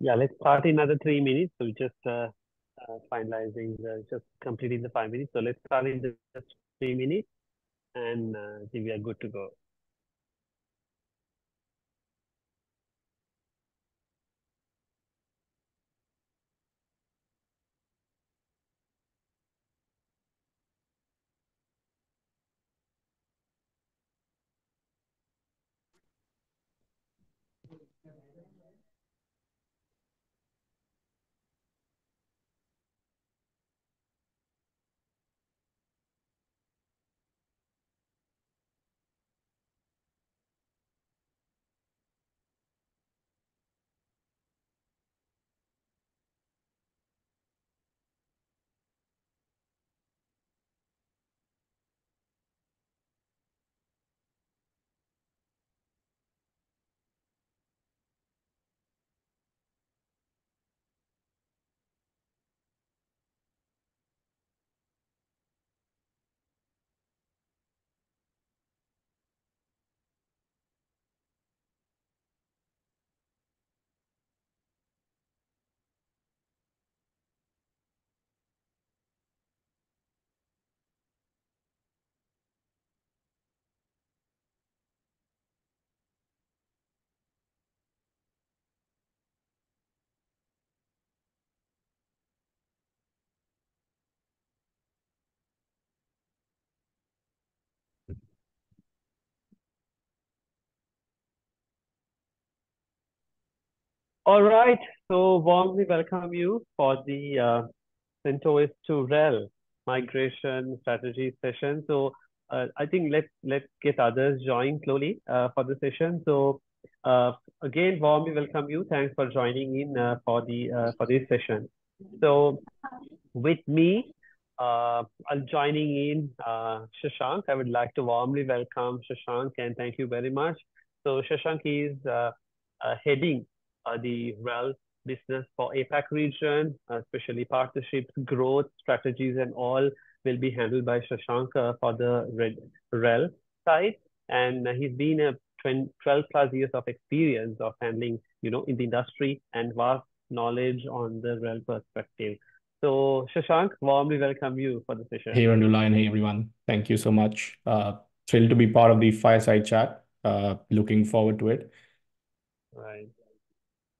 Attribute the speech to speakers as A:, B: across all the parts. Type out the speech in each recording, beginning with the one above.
A: Yeah, let's start in another 3 minutes. So just finalizing, just completing the 5 minutes. So let's start in just 3 minutes, and we are good to go. All right. So warmly welcome you for the CentOS to RHEL Migration Strategies session. So I think let's get others join slowly for the session. So uh, again, warmly welcome you. Thanks for joining in for this session. So with me, I'm joining in Shashank. I would like to warmly welcome Shashank and thank you very much. So Shashank is heading the RHEL business for APAC region, especially partnerships, growth, strategies, and all will be handled by Shashank for the RHEL side. And he's been a 12 plus years of experience of handling, in the industry and vast knowledge on the RHEL perspective. So, Shashank, warmly welcome you for the session.
B: Hey, Randula, and hey, everyone. Thank you so much. Thrilled to be part of the Fireside Chat. Looking forward to it.
A: Right.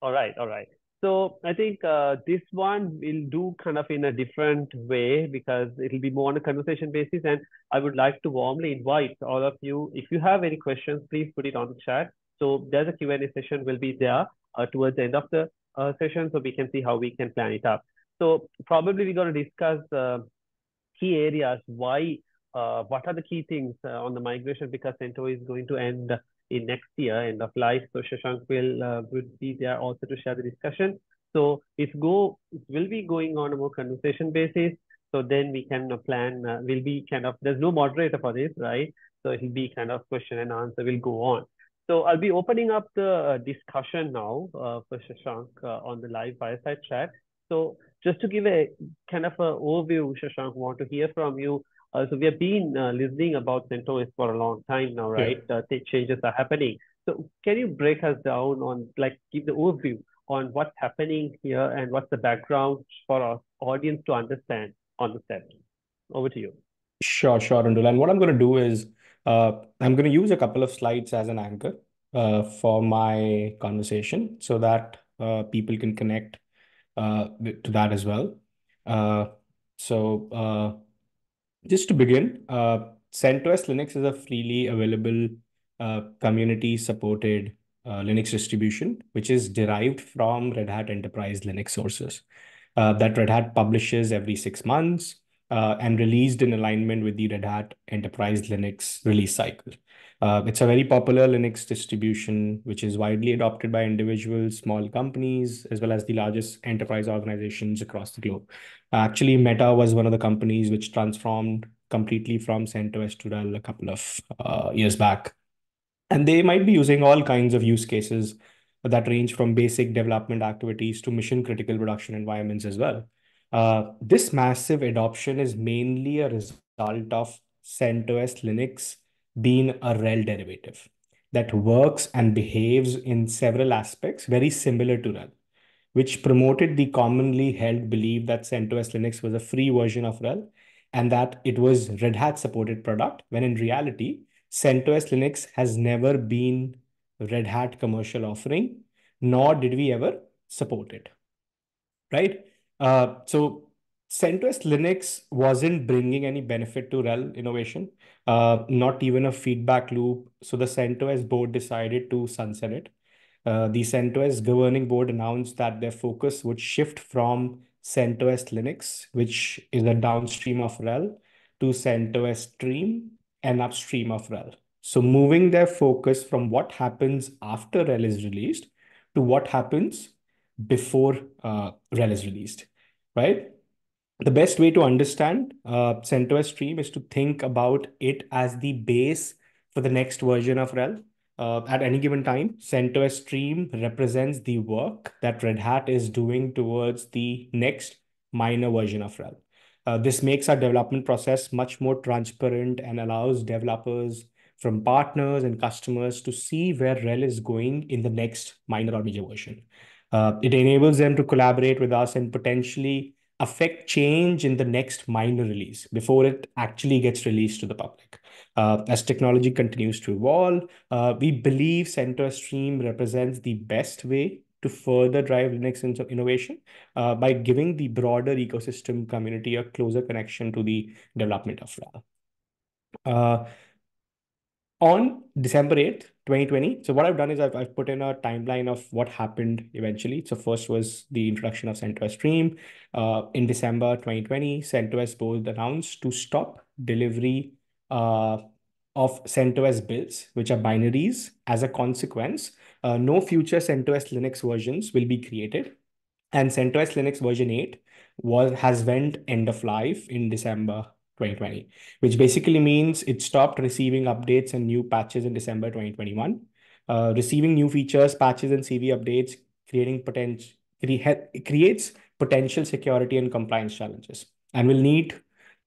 A: All right. All right. So, I think this one will do kind of in a different way because it'll be more on a conversation basis. And I would like to warmly invite all of you. If you have any questions, please put it on the chat. So, there's a Q&A session will be there towards the end of the session so we can see how we can plan it up. So, probably we're going to discuss key areas, why, what are the key things on the migration because Cento is going to end in next year, end of life. So Shashank will be there also to share the discussion. So it will be going on a more conversation basis. So then we can plan, will be kind of, there's no moderator for this, right? So it'll be kind of question and answer will go on. So I'll be opening up the discussion now for Shashank on the live fireside chat. So just to give a kind of an overview, Shashank, want to hear from you. So we have been listening about CentOS for a long time now,
B: Yeah.
A: right? Changes are happening. So can you break us down on, like, give the overview on what's happening here and what's the background for our audience to understand on the step? Over to you.
B: Sure, Randula. And what I'm going to do is I'm going to use a couple of slides as an anchor for my conversation so that people can connect to that as well. Uh, so, just to begin, CentOS Linux is a freely available community-supported Linux distribution, which is derived from Red Hat Enterprise Linux sources that Red Hat publishes every 6 months and released in alignment with the Red Hat Enterprise Linux release cycle. It's a very popular Linux distribution, which is widely adopted by individuals, small companies, as well as the largest enterprise organizations across the globe. Actually, Meta was one of the companies which transformed completely from CentOS to RHEL a couple of years back. And they might be using all kinds of use cases that range from basic development activities to mission critical production environments as well. This massive adoption is mainly a result of CentOS Linux being a RHEL derivative that works and behaves in several aspects very similar to RHEL. which promoted the commonly held belief that CentOS Linux was a free version of RHEL and that it was Red Hat supported product, when in reality, CentOS Linux has never been Red Hat commercial offering, nor did we ever support it, right? So CentOS Linux wasn't bringing any benefit to RHEL innovation, not even a feedback loop. So the CentOS board decided to sunset it. The CentOS governing board announced that their focus would shift from CentOS Linux, which is a downstream of RHEL, to CentOS Stream, an upstream of RHEL. So moving their focus from what happens after RHEL is released to what happens before RHEL is released, right? The best way to understand CentOS Stream is to think about it as the base for the next version of RHEL. At any given time, CentOS Stream represents the work that Red Hat is doing towards the next minor version of RHEL. This makes our development process much more transparent and allows developers from partners and customers to see where RHEL is going in the next minor or major version. It enables them to collaborate with us and potentially affect change in the next minor release before it actually gets released to the public. As technology continues to evolve, we believe CentOS Stream represents the best way to further drive Linux innovation by giving the broader ecosystem community a closer connection to the development of RHEL. On December 8th, 2020, so what I've done is I've put in a timeline of what happened eventually. So first was the introduction of CentOS Stream. In December 2020, CentOS board announced to stop delivery of CentOS builds, which are binaries. As a consequence, no future CentOS Linux versions will be created. And CentOS Linux version 8 has went end of life in December 2020, which basically means it stopped receiving updates and new patches in December 2021. Receiving new features, patches, and CV updates creates potential security and compliance challenges, and will need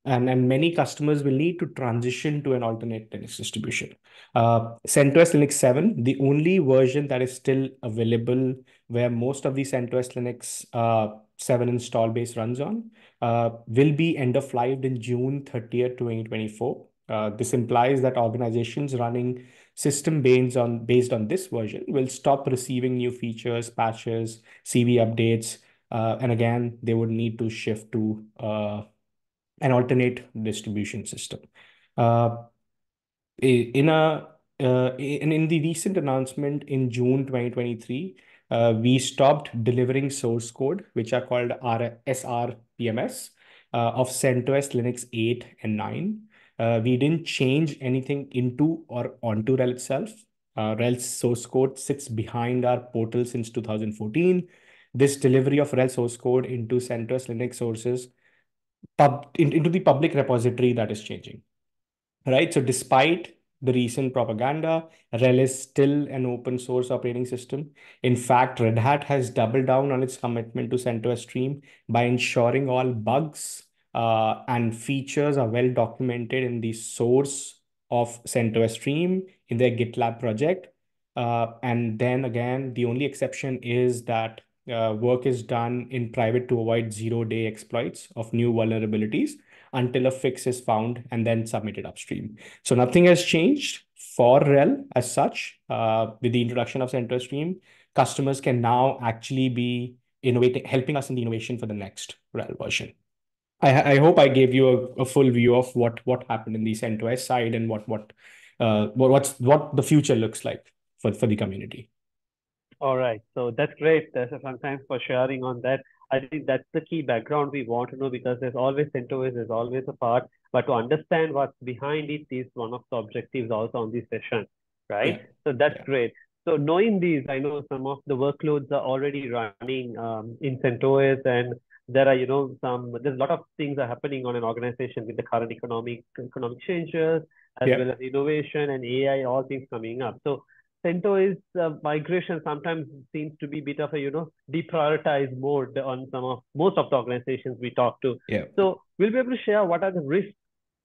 B: and many customers will need to transition to an alternate Linux distribution. CentOS Linux 7, the only version that is still available where most of the CentOS Linux 7 install base runs on, will be end of life in June 30th, 2024. This implies that organizations running system based on this version will stop receiving new features, patches, CV updates, and again, they would need to shift to an alternate distribution system. In the recent announcement in June 2023, we stopped delivering source code, which are called SRPMS, of CentOS Linux 8 and 9. We didn't change anything into or onto RHEL itself. RHEL's source code sits behind our portal since 2014. This delivery of RHEL source code into CentOS Linux sources into the public repository that is changing, right? So despite the recent propaganda, RHEL is still an open source operating system. In fact, Red Hat has doubled down on its commitment to CentOS Stream by ensuring all bugs and features are well documented in the source of CentOS Stream in their GitLab project. And then again, the only exception is that work is done in private to avoid zero-day exploits of new vulnerabilities until a fix is found and then submitted upstream. So nothing has changed for RHEL as such. With the introduction of CentOS Stream, customers can now actually be helping us in the innovation for the next RHEL version. I hope I gave you a full view of what happened in the CentOS side and what the future looks like for the community.
A: All right. So that's great. Thanks for sharing on that. I think that's the key background we want to know because there's always CentOS, there's always a part, but to understand what's behind it is one of the objectives also on this session, right?
B: Yeah.
A: So that's
B: Yeah.
A: great. So knowing these, I know some of the workloads are already running in CentOS, and there are, there's a lot of things are happening on an organization with the current economic changes, as
B: Yeah.
A: well as innovation and AI, all things coming up. So CentOS migration sometimes seems to be a bit of a, deprioritized mode on most of the organizations we talk to.
B: Yeah.
A: So we'll be able to share what are the risks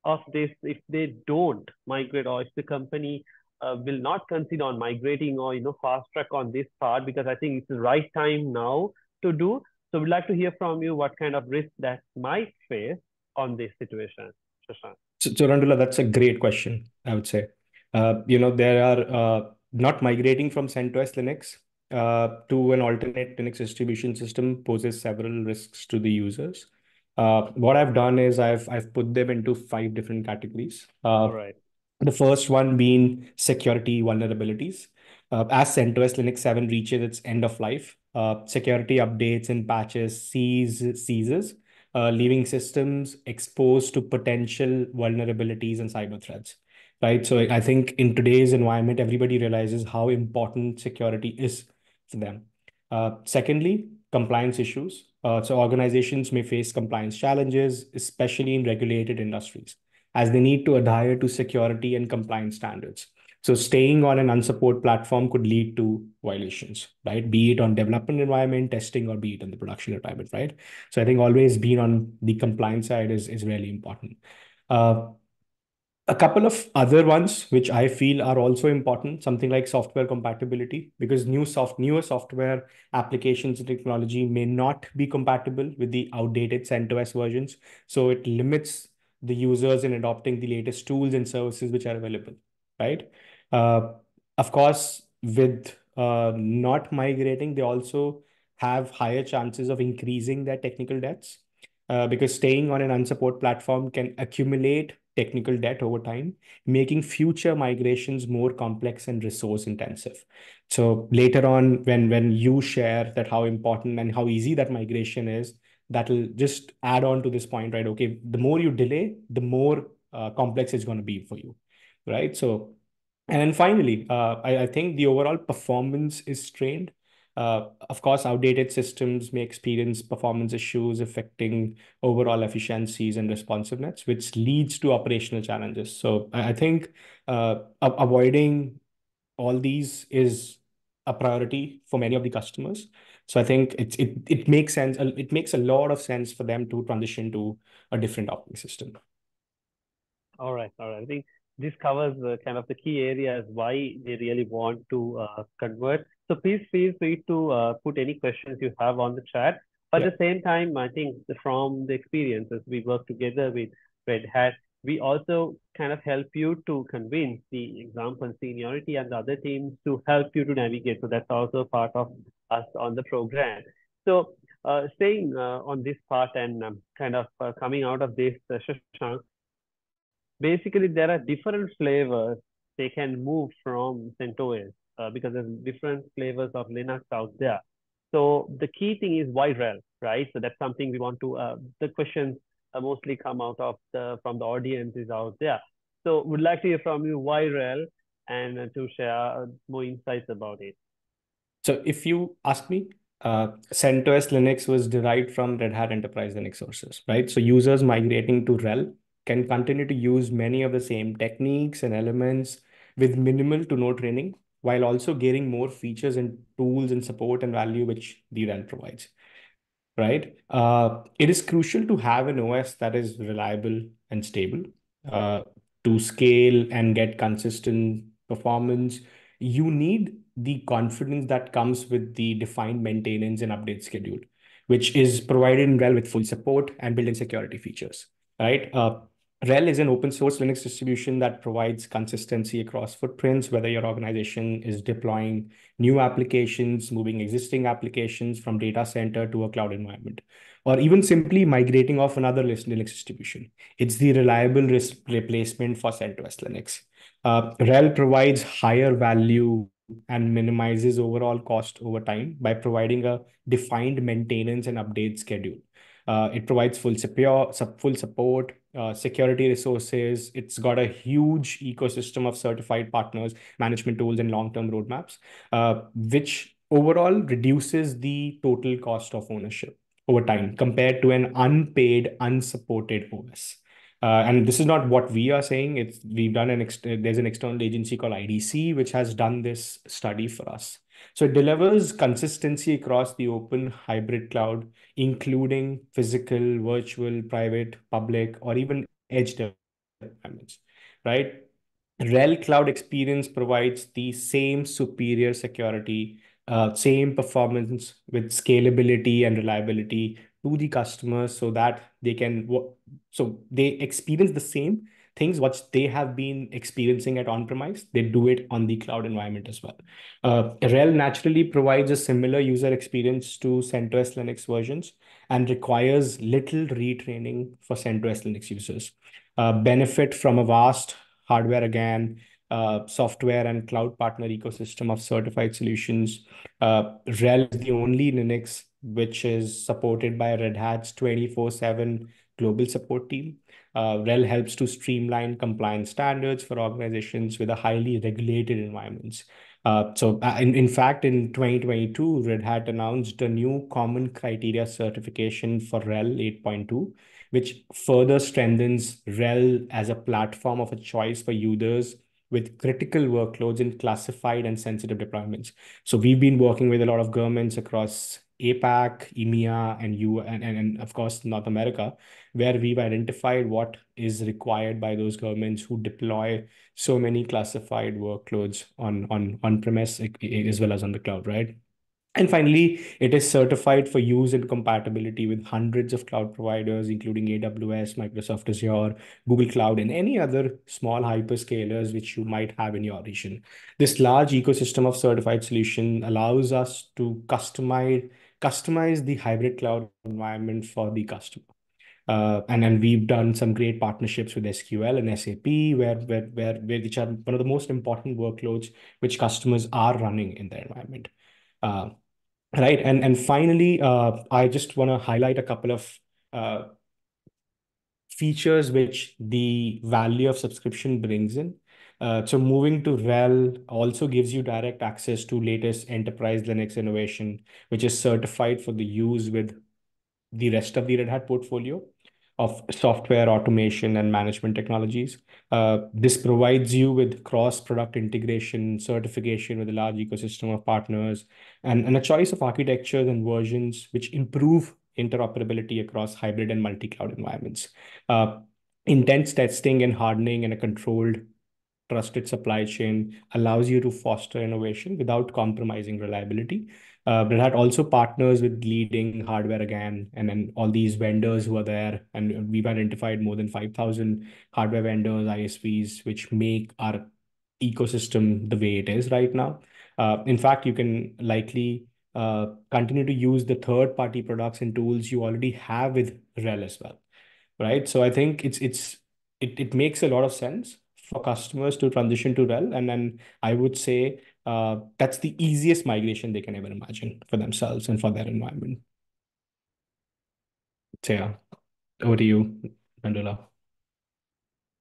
A: of this if they don't migrate, or if the company will not consider on migrating, or, fast track on this part, because I think it's the right time now to do. So we'd like to hear from you what kind of risk that might face on this situation, Shashank.
B: So Randula, that's a great question, I would say. There are not migrating from CentOS Linux to an alternate Linux distribution system poses several risks to the users. What I've done is I've put them into five different categories.
A: All right.
B: The first one being security vulnerabilities. As CentOS Linux 7 reaches its end of life, security updates and patches ceases, leaving systems exposed to potential vulnerabilities and cyber threats. Right. So I think in today's environment, everybody realizes how important security is for them. Secondly, compliance issues. So organizations may face compliance challenges, especially in regulated industries, as they need to adhere to security and compliance standards. So staying on an unsupported platform could lead to violations, right? Be it on development environment, testing, or be it on the production environment, right? So I think always being on the compliance side is really important. Uh, a couple of other ones which I feel are also important, something like software compatibility, because newer software applications and technology may not be compatible with the outdated CentOS versions. So it limits the users in adopting the latest tools and services which are available, right? Uh, of course, with not migrating, they also have higher chances of increasing their technical debts, because staying on an unsupported platform can accumulate technical debt over time, making future migrations more complex and resource intensive. So later on, when you share that how important and how easy that migration is, that'll just add on to this point, right? Okay, the more you delay, the more complex it's going to be for you, right? So, and then finally, I think the overall performance is strained. Of course, outdated systems may experience performance issues affecting overall efficiencies and responsiveness, which leads to operational challenges. So I think avoiding all these is a priority for many of the customers. So I think it makes sense. It makes a lot of sense for them to transition to a different operating system.
A: All right, all right. I think this covers kind of the key areas why they really want to convert. So please feel free to put any questions you have on the chat. But
B: Yeah.
A: at the same time, I think from the experiences we work together with Red Hat, we also kind of help you to convince the example seniority and the other teams to help you to navigate. So that's also part of us on the program. So staying on this part and kind of coming out of this, Shashank, basically there are different flavors they can move from CentOS because there's different flavors of Linux out there. So the key thing is why RHEL, right? So that's something we want to, the questions mostly come out of from the audiences out there. So would like to hear from you why RHEL and to share more insights about it.
B: So if you ask me, CentOS Linux was derived from Red Hat Enterprise Linux sources, right? So users migrating to RHEL can continue to use many of the same techniques and elements with minimal to no training, while also gaining more features and tools and support and value which the RHEL provides, right? It is crucial to have an OS that is reliable and stable. Uh, to scale and get consistent performance, you need the confidence that comes with the defined maintenance and update schedule, which is provided in RHEL with full support and built-in security features, right? RHEL is an open source Linux distribution that provides consistency across footprints, whether your organization is deploying new applications, moving existing applications from data center to a cloud environment, or even simply migrating off another Linux distribution. It's the reliable replacement for CentOS Linux. RHEL provides higher value and minimizes overall cost over time by providing a defined maintenance and update schedule. It provides full support, security resources. It's got a huge ecosystem of certified partners, management tools, and long-term roadmaps, which overall reduces the total cost of ownership over time compared to an unpaid, unsupported OS. And this is not what we are saying. We've done there's an external agency called IDC which has done this study for us. So it delivers consistency across the open hybrid cloud, including physical, virtual, private, public, or even edge environments, right? RHEL Cloud Experience provides the same superior security, same performance with scalability and reliability to the customers so that they can so they experience the same things what they have been experiencing at on-premise, they do it on the cloud environment as well. RHEL naturally provides a similar user experience to CentOS Linux versions and requires little retraining for CentOS Linux users. Benefit from a vast hardware again, software and cloud partner ecosystem of certified solutions. RHEL is the only Linux which is supported by Red Hat's 24/7 global support team. RHEL helps to streamline compliance standards for organizations with a highly regulated environments. In fact, in 2022, Red Hat announced a new common criteria certification for RHEL 8.2, which further strengthens RHEL as a platform of a choice for users with critical workloads in classified and sensitive deployments. So we've been working with a lot of governments across APAC, EMEA, and of course North America, where we've identified what is required by those governments who deploy so many classified workloads on-premise as well as on the cloud, right? And finally, it is certified for use and compatibility with hundreds of cloud providers, including AWS, Microsoft Azure, Google Cloud, and any other small hyperscalers which you might have in your region. This large ecosystem of certified solution allows us to customize the hybrid cloud environment for the customer. And then we've done some great partnerships with SQL and SAP, which are one of the most important workloads which customers are running in their environment. Right. And finally, I just want to highlight a couple of uh, features which the value of subscription brings in. So moving to RHEL also gives you direct access to latest enterprise Linux innovation, which is certified for the use with the rest of the Red Hat portfolio of software automation and management technologies. This provides you with cross-product integration, certification with a large ecosystem of partners, and a choice of architectures and versions which improve interoperability across hybrid and multi-cloud environments. Uh, Intense testing and hardening and a controlled trusted supply chain allows you to foster innovation without compromising reliability. Red Hat also partners with leading hardware again, and then all these vendors who are there, and we've identified more than 5,000 hardware vendors, ISVs, which make our ecosystem the way it is right now. In fact, you can likely continue to use the third-party products and tools you already have with RHEL as well, right? So I think it makes a lot of sense for customers to transition to RHEL, and then I would say that's the easiest migration they can ever imagine for themselves and for their environment. So yeah, over to you, Mandula.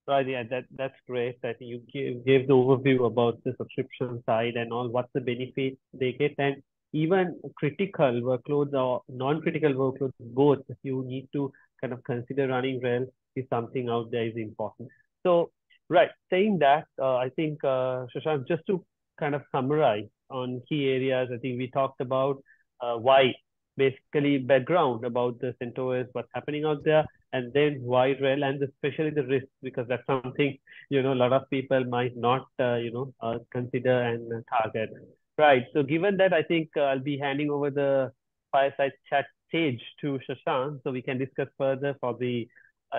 A: Right, yeah, that's great. I think you gave the overview about the subscription side and all, what's the benefit they get, and even critical workloads or non-critical workloads, both you need to kind of consider running well if something out there is important. So, right, saying that, I think, Shashank, just to kind of summarize on key areas, I think we talked about why, basically background about the CentOS, what's happening out there, and then why RHEL, and especially the risk, because that's something, a lot of people might not, consider and target. Right. So given that, I think I'll be handing over the fireside chat stage to Shashank, so we can discuss further for the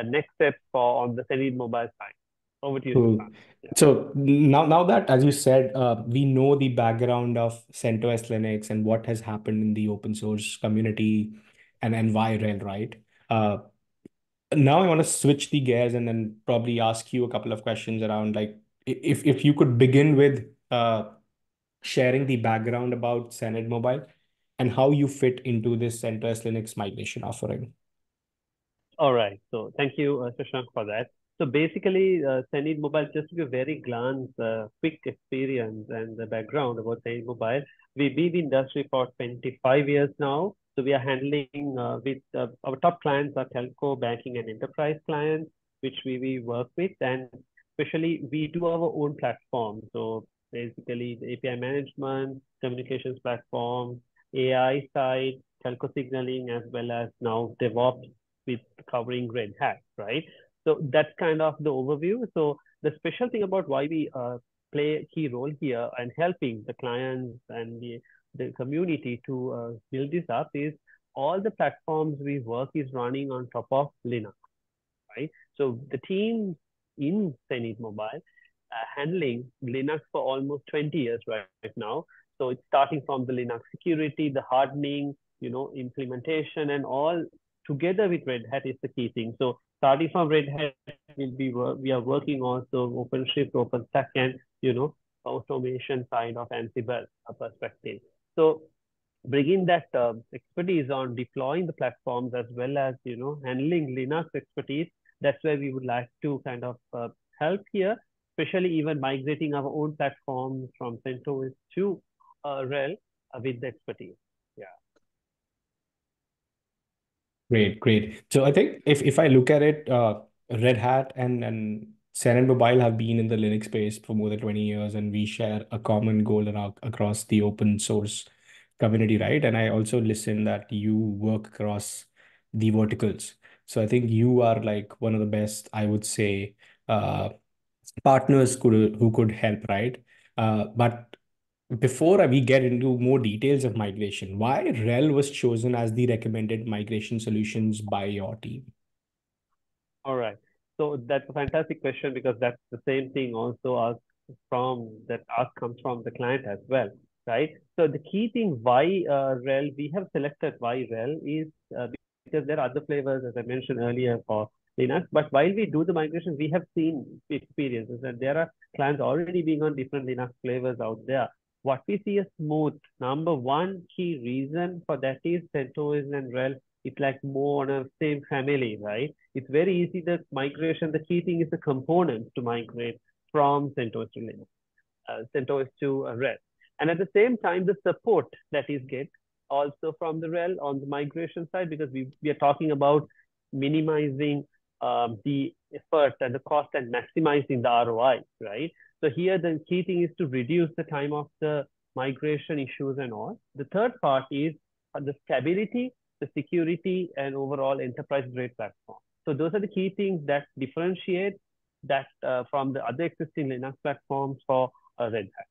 A: next steps for on the Zenith mobile side. Over to you,
B: Cool.
A: Shashank. Yeah.
B: So now that, as you said, we know the background of CentOS Linux and what has happened in the open source community and why RHEL, right? Uh, Now I want to switch the gears and then probably ask you a couple of questions around like if you could begin with sharing the background about Senate Mobile and how you fit into this CentOS Linux migration offering.
A: All right. So thank you, Shashank, for that. So basically, Zenith Mobile, just to give a very glance, quick experience and the background about Zenith Mobile. We've been in the industry for 25 years now. So we are handling with our top clients are telco, banking, and enterprise clients, which we work with. And especially, we do our own platform. So basically, the API management, communications platform, AI side, telco signaling, as well as now DevOps with covering Red Hat, right? So that's kind of the overview. So the special thing about why we play a key role here and helping the clients and the the community to build this up is all the platforms we work is running on top of Linux, right? So the team in Zenith Mobile handling Linux for almost 20 years right now. So it's starting from the Linux security, the hardening, implementation, and all together with Red Hat is the key thing. So starting from Red Hat, we are working also OpenShift, OpenStack, and automation side of Ansible perspective. So bringing that expertise on deploying the platforms as well as handling Linux expertise. That's where we would like to kind of help here, especially even migrating our own platforms from CentOS to RHEL with the expertise. Yeah.
B: Great, great. So I think if I look at it, Red Hat and Zen Mobile have been in the Linux space for more than 20 years, and we share a common goal across the open source community, right? And I also listen that you work across the verticals. So I think you are like one of the best, I would say, uh, partners who could help, right? But before we get into more details of migration, why RHEL was chosen as the recommended migration solutions by your team?
A: All right. So that's a fantastic question because that's the same thing also ask comes from the client as well, right? So the key thing why RHEL we have selected why RHEL is because there are other flavors as I mentioned earlier for Linux. But while we do the migration, we have seen experiences and there are clients already being on different Linux flavors out there. What we see is smooth. Number one key reason for that is CentOS and RHEL. It's like more on a same family, right? It's very easy the migration. The key thing is the components to migrate from CentOS to Linux, CentOS to RHEL. And at the same time, the support that is get also from the RHEL on the migration side, because we are talking about minimizing the effort and the cost and maximizing the ROI, right? So here the key thing is to reduce the time of the migration issues and all. The third part is the stability, the security, and overall enterprise grade platform. So those are the key things that differentiate that from the other existing Linux platforms for Red Hat.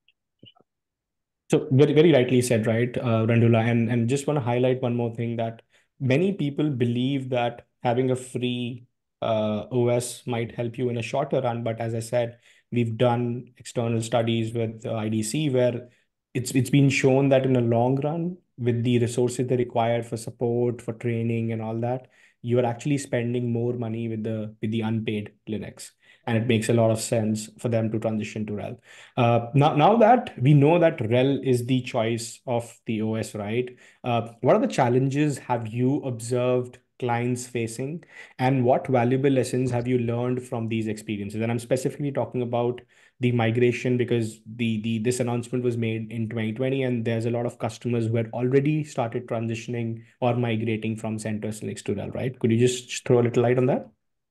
B: So very, very rightly said, right, Randula, and just want to highlight one more thing that many people believe that having a free OS might help you in a shorter run, but as I said, we've done external studies with IDC where it's been shown that in a long run, with the resources they require for support, for training, and all that, you are actually spending more money with the unpaid Linux, and it makes a lot of sense for them to transition to RHEL. Now that we know that RHEL is the choice of the OS, right? What are the challenges have you observed clients facing, and what valuable lessons have you learned from these experiences? And I'm specifically talking about the migration because the this announcement was made in 2020, and there's a lot of customers who had already started transitioning or migrating from CentOS Linux to RHEL, right? Could you just throw a little light on that?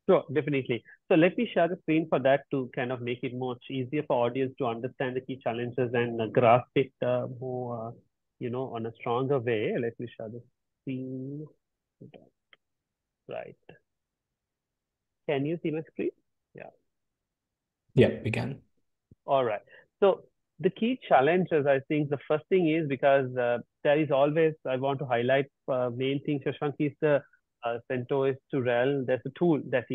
A: Sure, definitely. So let me share the screen for that to kind of make it much easier for audience to understand the key challenges and grasp it more, on a stronger way. Let me share the screen. Right. Can you see my screen? Yeah.
B: Yeah, we can.
A: All right. So the key challenges, I think the first thing is because there is always, I want to highlight main thing, Shashank, is the CentOS to RHEL. There's a tool that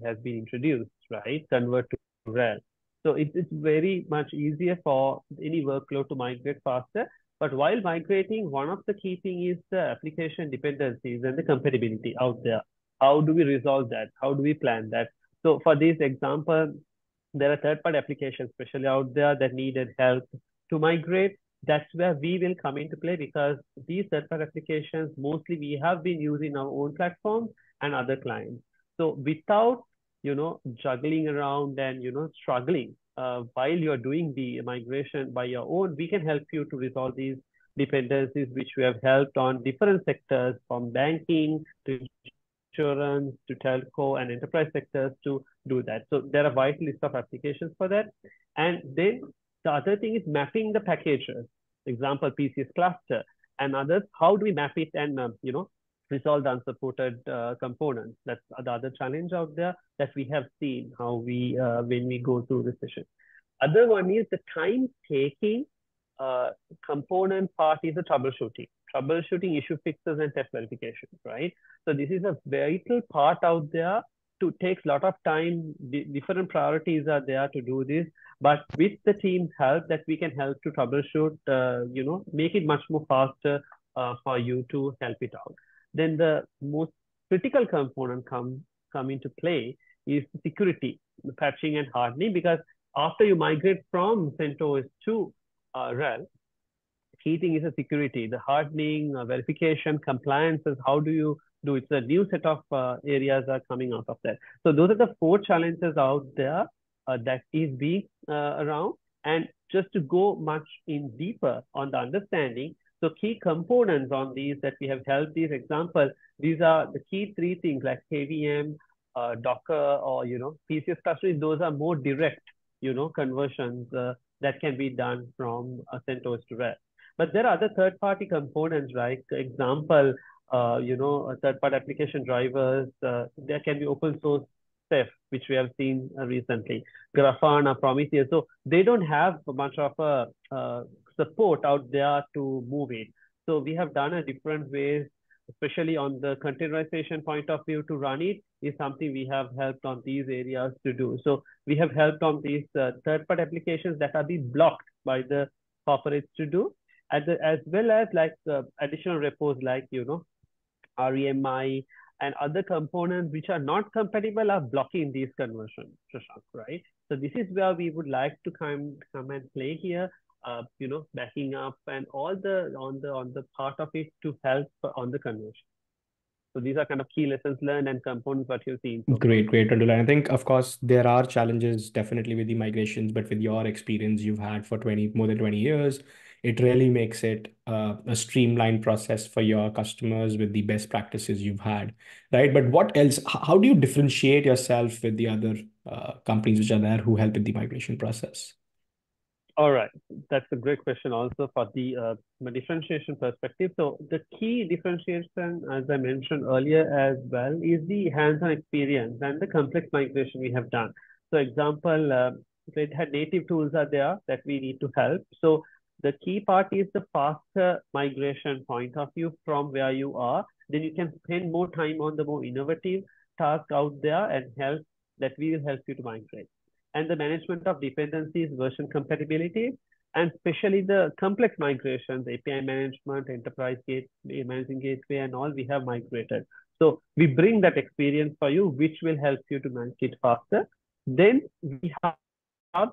A: has been introduced, right? Convert to RHEL. So it's very much easier for any workload to migrate faster. But while migrating, one of the key thing is the application dependencies and the compatibility out there. How do we resolve that? How do we plan that? So for this example, there are third-party applications, especially out there, that needed help to migrate. That's where we will come into play because these third-party applications, mostly we have been using our own platforms and other clients. So without, juggling around and, struggling while you're doing the migration by your own, we can help you to resolve these dependencies, which we have helped on different sectors from banking to insurance to telco and enterprise sectors to do that. So there are a wide list of applications for that. And then the other thing is mapping the packages. Example, PCS cluster and others. How do we map it and, resolve the unsupported components? That's the other challenge out there that we have seen how we, when we go through the session. Other one is the time taking component part is the troubleshooting, issue fixes, and test verification, right? So this is a vital part out there to take a lot of time. Different priorities are there to do this, but with the team's help, that we can help to troubleshoot, make it much more faster for you to help it out. Then the most critical component come into play is security, the patching and hardening, because after you migrate from CentOS to RHEL, key thing is the security, the hardening, verification, compliances. How do you do? It's a new set of areas are coming out of that. So those are the four challenges out there that is being around. And just to go much in deeper on the understanding, so key components on these that we have helped these examples, these are the key three things like KVM, Docker, or PCS clustering. Those are more direct, conversions that can be done from CentOS to RHEL. But there are other third-party components, like example, third-party application drivers. There can be open source Ceph, which we have seen recently, Grafana, Prometheus. So they don't have much of a support out there to move it. So we have done a different ways, especially on the containerization point of view, to run it is something we have helped on these areas to do. So we have helped on these third-party applications that are being blocked by the corporates to do, as well as like additional repos like REMI and other components which are not compatible are blocking these conversions, Shashank, right? So this is where we would like to come and play here, backing up and all the on the part of it to help on the conversion. So these are kind of key lessons learned and components that you've seen so far.
B: Great, Randula. I think, of course, there are challenges definitely with the migrations, but with your experience you've had for more than 20 years, it really makes it a streamlined process for your customers with the best practices you've had, right? But what else? How do you differentiate yourself with the other companies which are there who help in the migration process?
A: All right, that's a great question also for the differentiation perspective. So the key differentiation, as I mentioned earlier as well, is the hands-on experience and the complex migration we have done. So example, Red Hat native tools are there that we need to help. So the key part is the faster migration point of view from where you are. Then you can spend more time on the more innovative tasks out there and help that we will help you to migrate. And the management of dependencies, version compatibility, and especially the complex migrations, API management, enterprise gateway, managing gateway, and all we have migrated. So we bring that experience for you, which will help you to manage it faster. Then we have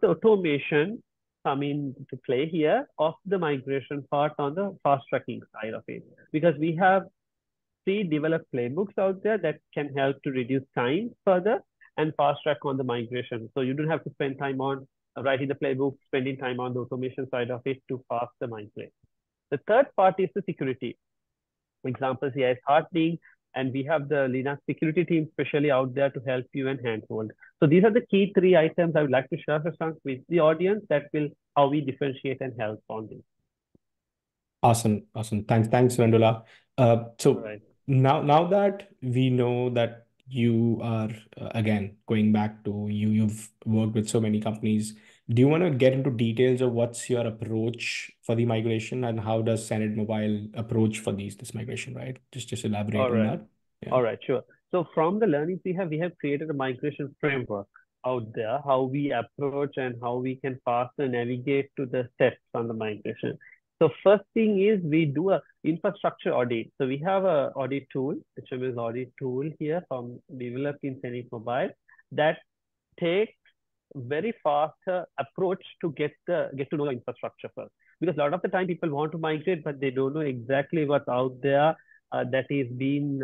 A: the automation come into play here of the migration part on the fast tracking side of it, because we have pre-developed playbooks out there that can help to reduce time further and fast track on the migration. So you don't have to spend time on writing the playbook, spending time on the automation side of it to faster migrate. The third part is the security. Examples here is hardening, and we have the Linux security team especially out there to help you and handhold. So these are the key three items I would like to share, Shashank, with the audience that will how we differentiate and help on this.
B: Awesome. Thanks, Randula. So
A: right.
B: now that we know that you are again going back to you've worked with so many companies, do you want to get into details of what's your approach for the migration and how does Senate Mobile approach for this migration, right? Just elaborate on that.
A: Yeah. All right, sure. So from the learnings we have created a migration framework out there, how we approach and how we can faster navigate to the steps on the migration. So first thing is we do a infrastructure audit. So we have a audit tool, HMS audit tool here from developed in Senate Mobile that takes very fast approach to get to know the infrastructure first. Because a lot of the time people want to migrate, but they don't know exactly what's out there that is being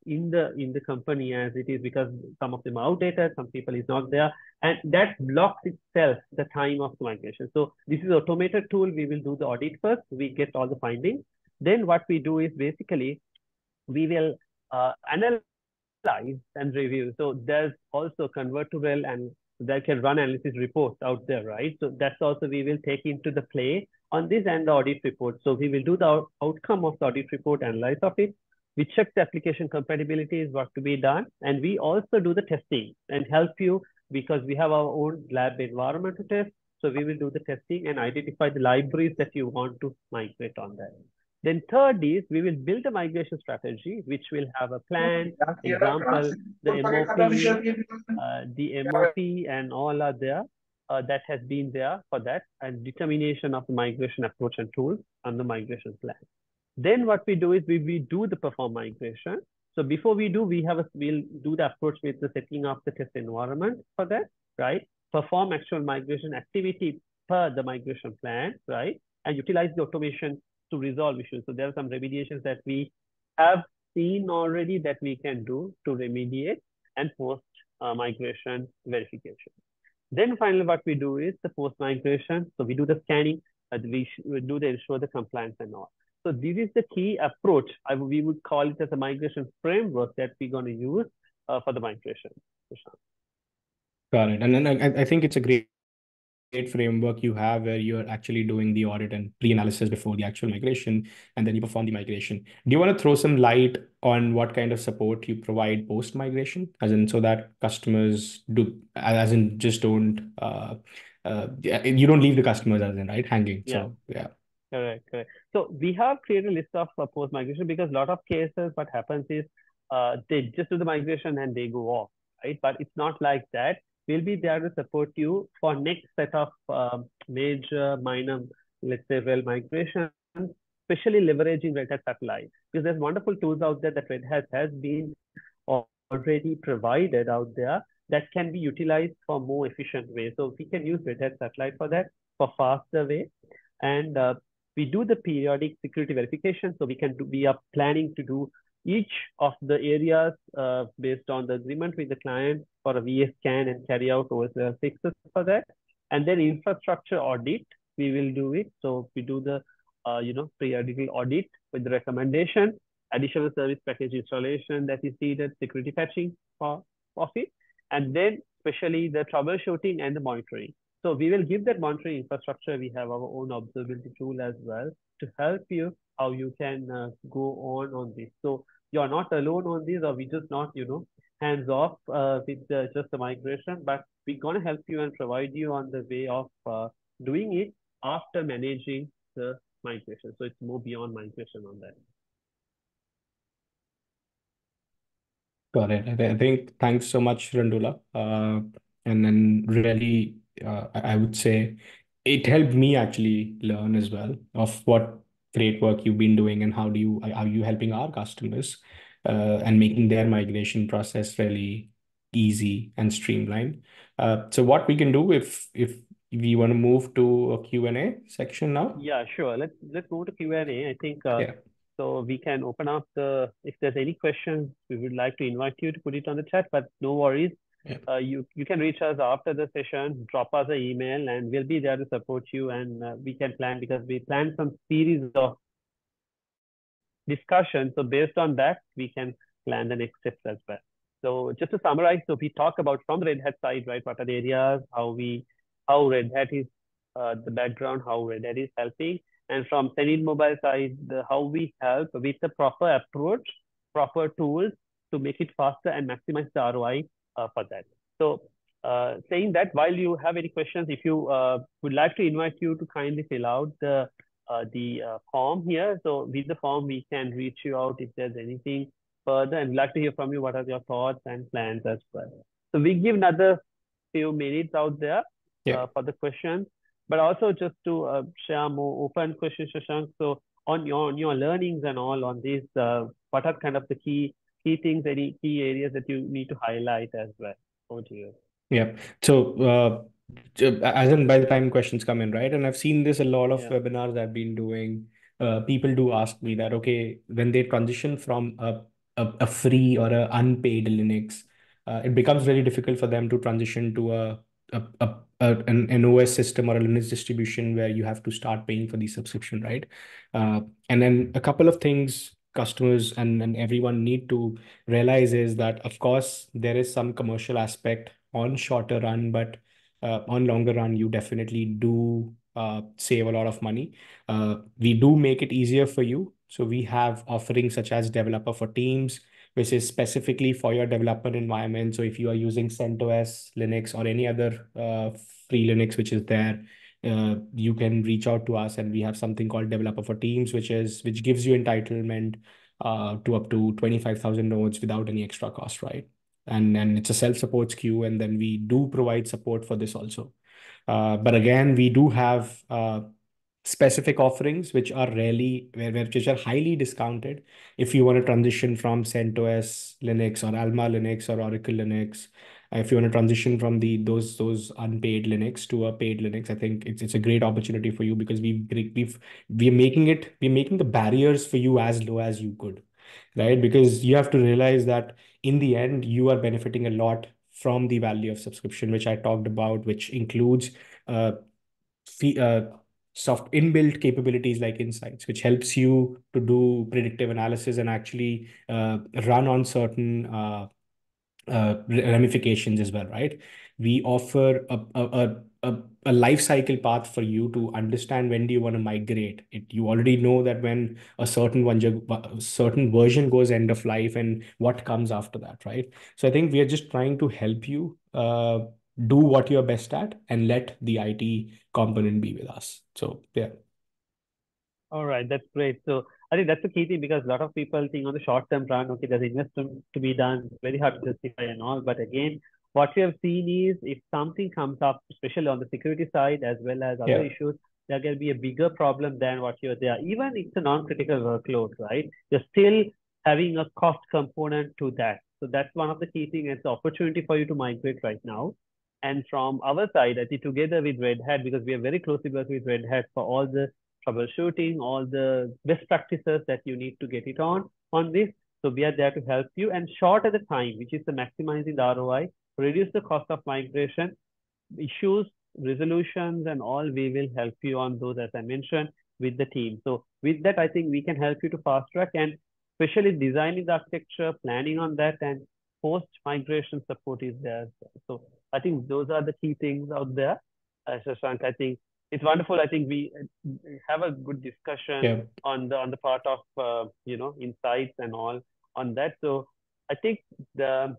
A: in the company as it is, because some of them are outdated, some people is not there, and that blocks itself the time of the migration. So this is an automated tool. We will do the audit first. We get all the findings. Then what we do is basically we will analyze and review. So there's also convert to RHEL and that can run analysis reports out there, right? So that's also we will take into the play on this and the audit report. So we will do the outcome of the audit report, analyze of it. We check the application compatibility is what to be done. And we also do the testing and help you because we have our own lab environment to test. So we will do the testing and identify the libraries that you want to migrate on that. Then third is we will build a migration strategy, which will have a plan, example, the MOP, the MOP and all are there that has been there for that, and determination of the migration approach and tools and the migration plan. Then what we do is we do the perform migration. So before we do, we'll do the approach with the setting up the test environment for that, right? Perform actual migration activity per the migration plan, right? And utilize the automation to resolve issues. So there are some remediations that we have seen already that we can do to remediate and post migration verification. Then finally, what we do is the post migration. So we do the scanning, we do the ensure the compliance and all. So this is the key approach. We would call it as a migration framework that we're going to use for the migration.
B: Got it. And then I think it's a great framework you have where you're actually doing the audit and pre-analysis before the actual migration, and then you perform the migration. Do you want to throw some light on what kind of support you provide post-migration, as in so that customers do, as in just don't, you don't leave the customers as in, right, hanging.
A: Yeah.
B: So yeah.
A: Correct. So we have created a list of post migration because a lot of cases, what happens is they just do the migration and they go off, right? But it's not like that. We'll be there to support you for next set of major, minor, let's say, RHEL migration, especially leveraging Red Hat Satellite. Because there's wonderful tools out there that Red Hat has been already provided out there that can be utilized for more efficient way. So we can use Red Hat Satellite for that, for faster way. And we do the periodic security verification. So we are planning to do each of the areas based on the agreement with the client for a VA scan and carry out OSL fixes for that. And then infrastructure audit, we will do it. So we do the periodical audit with the recommendation, additional service package installation that is needed, security patching of it, and then especially the troubleshooting and the monitoring. So we will give that monitoring infrastructure. We have our own observability tool as well to help you how you can go on this. So you're not alone on this, or we just not, hands off with just the migration, but we're going to help you and provide you on the way of doing it after managing the migration. So it's more beyond migration on that.
B: Got it. I think thanks so much, Randula. And then really, I would say it helped me actually learn as well of what great work you've been doing and how you helping our customers and making their migration process really easy and streamlined. So what we can do if we want to move to a Q&A section now?
A: Yeah, sure. Let's move to Q&A. I think
B: Yeah.
A: so we can open up if there's any questions, we would like to invite you to put it on the chat, but no worries.
B: Yeah.
A: You can reach us after the session, drop us an email, and we'll be there to support you. And we can plan because we plan some series of discussion. So based on that, we can plan the next steps as well. So just to summarize, so we talk about from the Red Hat side, right? What are the areas, how Red Hat is the background, how Red Hat is helping. And from Zenith Mobile side, how we help with the proper approach, proper tools to make it faster and maximize the ROI for that. So saying that, while you have any questions, if you would like to invite you to kindly fill out the form here. So with the form, we can reach you out if there's anything further, and we'd like to hear from you. What are your thoughts and plans as well? So we give another few minutes out there for the questions, but also just to share more open questions, Shashank. So on your learnings and all on this, what are kind of the key things, any key areas that you need to highlight as well? Over to you.
B: Yeah. So as in by the time questions come in, right? And I've seen this a lot of webinars I've been doing. People do ask me that, okay, when they transition from a free or a unpaid Linux, it becomes very difficult for them to transition to an OS system or a Linux distribution where you have to start paying for the subscription, right? And then a couple of things customers and everyone need to realize is that, of course, there is some commercial aspect on shorter run, but on longer run, you definitely do save a lot of money. We do make it easier for you. So we have offerings such as Developer for Teams, which is specifically for your developer environment. So if you are using CentOS Linux or any other free Linux which is there, you can reach out to us, and we have something called Developer for Teams, which gives you entitlement to up to 25,000 nodes without any extra cost, right? And it's a self-support queue, and then we do provide support for this also. But again, we do have specific offerings which are really which are highly discounted if you want to transition from CentOS Linux or Alma Linux or Oracle Linux. If you want to transition from those unpaid Linux to a paid Linux, I think it's a great opportunity for you, because we're making the barriers for you as low as you could, right? Because you have to realize that in the end, you are benefiting a lot from the value of subscription, which I talked about, which includes uh, fee, uh, soft inbuilt capabilities like insights, which helps you to do predictive analysis and actually run on certain ramifications as well, right? We offer a life cycle path for you to understand when do you want to migrate it. You already know that when a certain version goes end of life and what comes after that, right? So I think we are just trying to help you do what you're best at and let the IT component be with us. So yeah.
A: All right, that's great. So I think that's the key thing, because a lot of people think on the short term run, okay, there's investment to be done, it's very hard to justify and all. But again, what we have seen is if something comes up, especially on the security side as well as other
B: Yeah.
A: issues, there can be a bigger problem than what you're there. Even it's a non-critical workload, right? You're still having a cost component to that. So that's one of the key things. It's an opportunity for you to migrate right now. And from our side, I think together with Red Hat, because we are very closely working with Red Hat for all the troubleshooting, all the best practices that you need to get it on this. So we are there to help you and short at the time, which is the maximizing the ROI, reduce the cost of migration, issues, resolutions, and all. We will help you on those, as I mentioned, with the team. So with that, I think we can help you to fast track, and especially designing the architecture, planning on that, and post migration support is there. So I think those are the key things out there. Shashank, I think it's wonderful. I think we have a good discussion
B: Yeah.
A: on the part of insights and all on that. So I think the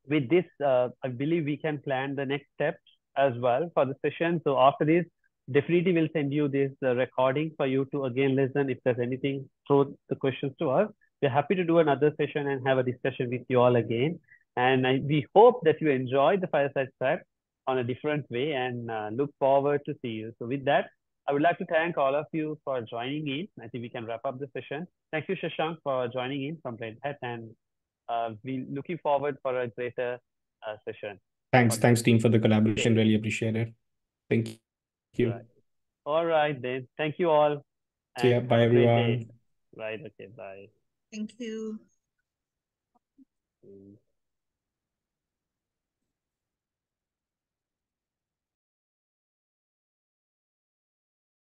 A: with this, I believe we can plan the next steps as well for the session. So after this, definitely we'll send you this recording for you to again listen. If there's anything, throw the questions to us. We're happy to do another session and have a discussion with you all again. And we hope that you enjoy the Fireside Chat on a different way, and look forward to see you. So with that, I would like to thank all of you for joining in. I think we can wrap up the session. Thank you, Shashank, for joining in from Red Hat, and we looking forward for a greater session
B: Thanks.
A: for this.
B: Thanks, team, for the collaboration.
A: Okay,
B: Really appreciate it. Thank you.
A: right. All right then. Thank you all,
B: See ya.
A: and have
B: Bye,
A: a great day.
B: everyone.
A: Right. Okay. Bye.
C: Thank you.
A: Mm.